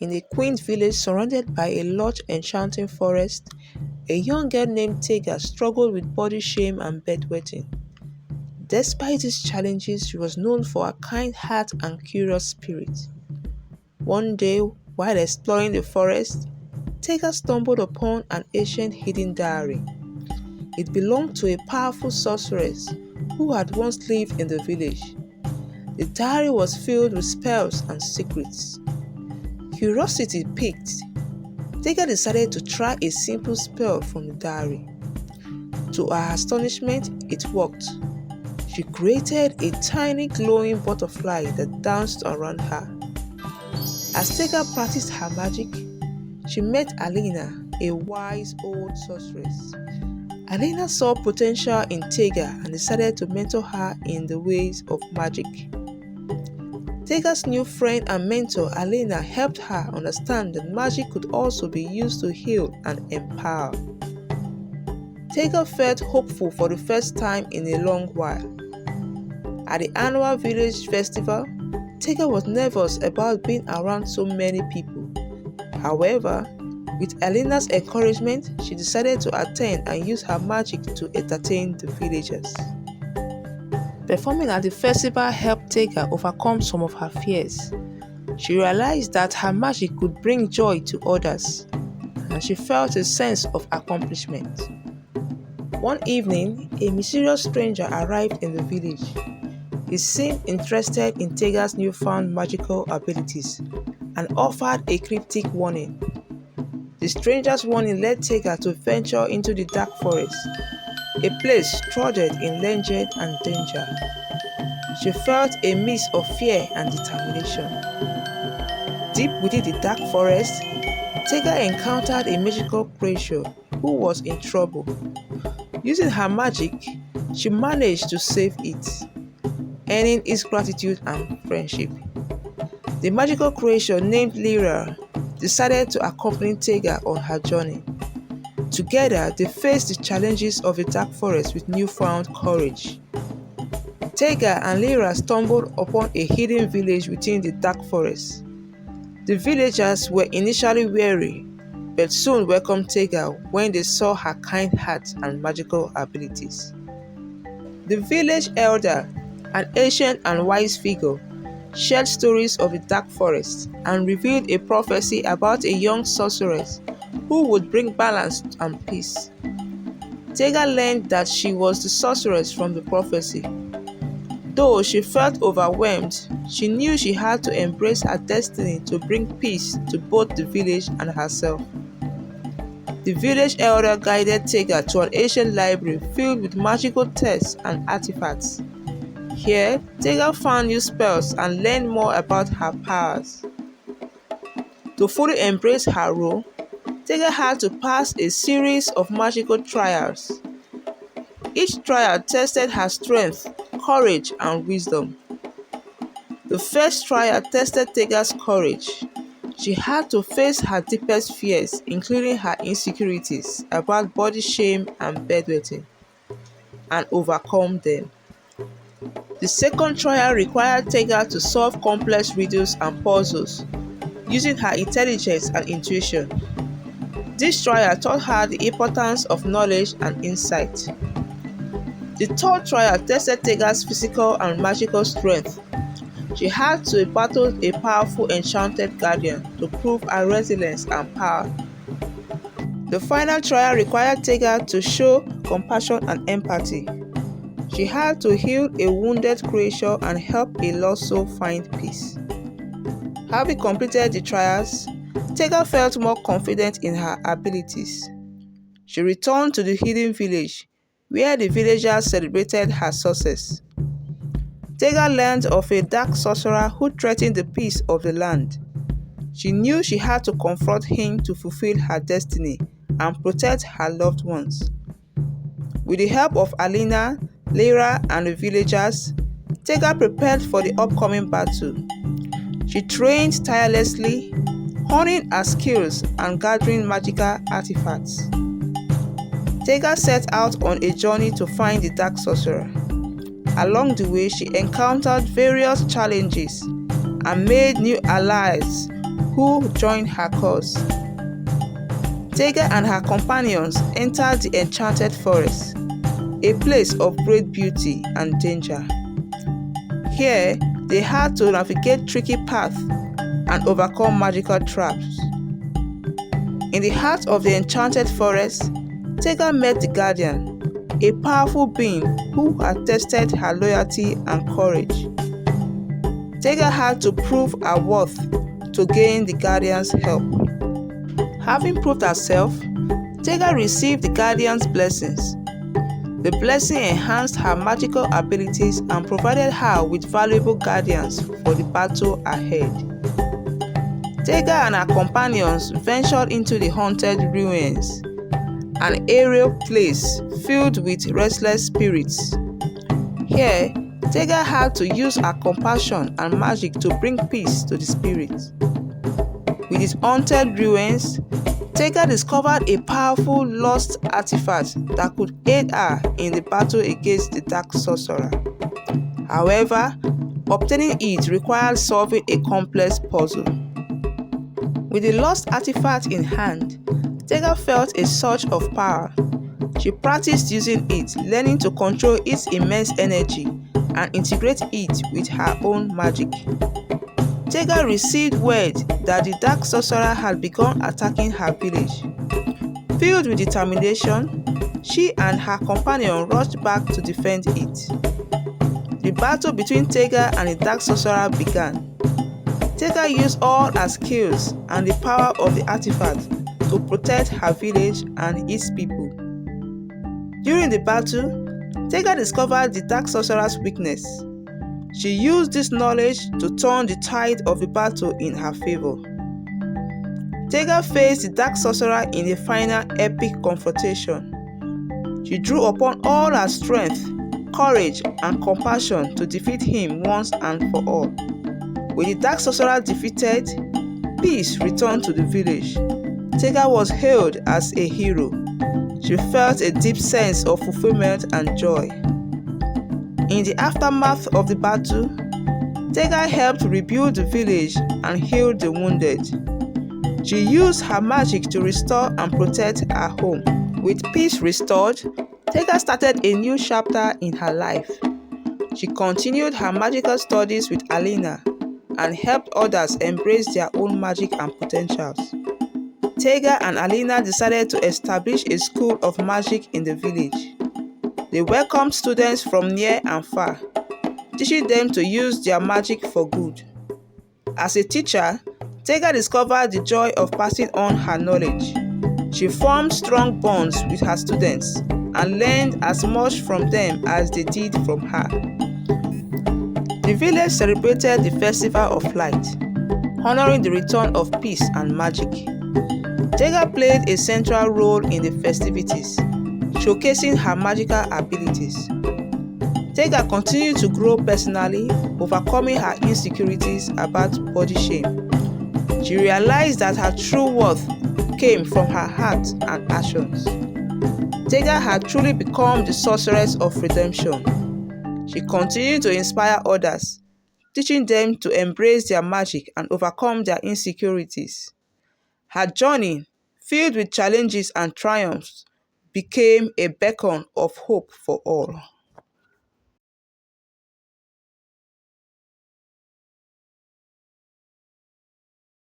In a quaint village surrounded by a lush enchanting forest, a young girl named Tega struggled with body shame and bedwetting. Despite these challenges, she was known for her kind heart and curious spirit. One day, while exploring the forest, Tega stumbled upon an ancient hidden diary. It belonged to a powerful sorceress who had once lived in the village. The diary was filled with spells and secrets. Curiosity piqued. Tega decided to try a simple spell from the diary. To her astonishment, it worked. She created a tiny glowing butterfly that danced around her. As Tega practiced her magic, she met Alina, a wise old sorceress. Alina saw potential in Tega and decided to mentor her in the ways of magic. Tega's new friend and mentor, Alina, helped her understand that magic could also be used to heal and empower. Tega felt hopeful for the first time in a long while. At the annual village festival, Tega was nervous about being around so many people. However, with Alina's encouragement, she decided to attend and use her magic to entertain the villagers. Performing at the festival helped Tega overcome some of her fears. She realized that her magic could bring joy to others, and she felt a sense of accomplishment. One evening, a mysterious stranger arrived in the village. He seemed interested in Tega's newfound magical abilities and offered a cryptic warning. The stranger's warning led Tega to venture into the dark forest, a place shrouded in legend and danger. She felt a mix of fear and determination. Deep within the dark forest, Tega encountered a magical creature who was in trouble. Using her magic, she managed to save it, earning its gratitude and friendship. The magical creature named Lyra decided to accompany Tega on her journey. Together, they faced the challenges of the dark forest with newfound courage. Tega and Lyra stumbled upon a hidden village within the dark forest. The villagers were initially wary, but soon welcomed Tega when they saw her kind heart and magical abilities. The village elder, an ancient and wise figure, shared stories of the dark forest and revealed a prophecy about a young sorceress who would bring balance and peace. Tega learned that she was the sorceress from the prophecy. Though she felt overwhelmed, she knew she had to embrace her destiny to bring peace to both the village and herself. The village elder guided Tega to an ancient library filled with magical texts and artifacts. Here, Tega found new spells and learned more about her powers. To fully embrace her role, Tega had to pass a series of magical trials. Each trial tested her strength, courage, and wisdom. The first trial tested Tega's courage. She had to face her deepest fears, including her insecurities about body shame and bedwetting, and overcome them. The second trial required Tega to solve complex riddles and puzzles, using her intelligence and intuition. This trial taught her the importance of knowledge and insight. The third trial tested Tega's physical and magical strength. She had to battle a powerful enchanted guardian to prove her resilience and power. The final trial required Tega to show compassion and empathy. She had to heal a wounded creature and help a lost soul find peace. Having completed the trials, Tega felt more confident in her abilities. She returned to the hidden village, where the villagers celebrated her success. Tega learned of a dark sorcerer who threatened the peace of the land. She knew she had to confront him to fulfill her destiny and protect her loved ones. With the help of Alina, Lyra, and the villagers, Tega prepared for the upcoming battle. She trained tirelessly, honing her skills and gathering magical artifacts. Tega set out on a journey to find the dark sorcerer. Along the way, she encountered various challenges and made new allies who joined her cause. Tega and her companions entered the enchanted forest, a place of great beauty and danger. Here, they had to navigate tricky paths and overcome magical traps. In the heart of the enchanted forest, Tega met the Guardian, a powerful being who had tested her loyalty and courage. Tega had to prove her worth to gain the Guardian's help. Having proved herself, Tega received the Guardian's blessings. The blessing enhanced her magical abilities and provided her with valuable guardians for the battle ahead. Tega and her companions ventured into the haunted ruins, an aerial place filled with restless spirits. Here, Tega had to use her compassion and magic to bring peace to the spirits. With its haunted ruins, Tega discovered a powerful lost artifact that could aid her in the battle against the Dark Sorcerer. However, obtaining it required solving a complex puzzle. With the lost artifact in hand, Tega felt a surge of power. She practiced using it, learning to control its immense energy and integrate it with her own magic. Tega received word that the Dark Sorcerer had begun attacking her village. Filled with determination, she and her companion rushed back to defend it. The battle between Tega and the Dark Sorcerer began. Tega used all her skills and the power of the artifact to protect her village and its people. During the battle, Tega discovered the Dark Sorcerer's weakness. She used this knowledge to turn the tide of the battle in her favor. Tega faced the Dark Sorcerer in a final epic confrontation. She drew upon all her strength, courage, and compassion to defeat him once and for all. With the Dark Sorcerer defeated, peace returned to the village. Tega was hailed as a hero. She felt a deep sense of fulfillment and joy. In the aftermath of the battle, Tega helped rebuild the village and heal the wounded. She used her magic to restore and protect her home. With peace restored, Tega started a new chapter in her life. She continued her magical studies with Alina and helped others embrace their own magic and potentials. Tega and Alina decided to establish a school of magic in the village. They welcomed students from near and far, teaching them to use their magic for good. As a teacher, Tega discovered the joy of passing on her knowledge. She formed strong bonds with her students and learned as much from them as they did from her. The village celebrated the Festival of Light, honoring the return of peace and magic. Tega played a central role in the festivities, showcasing her magical abilities. Tega continued to grow personally, overcoming her insecurities about body shame. She realized that her true worth came from her heart and actions. Tega had truly become the Sorceress of Redemption. She continued to inspire others, teaching them to embrace their magic and overcome their insecurities. Her journey, filled with challenges and triumphs, became a beacon of hope for all.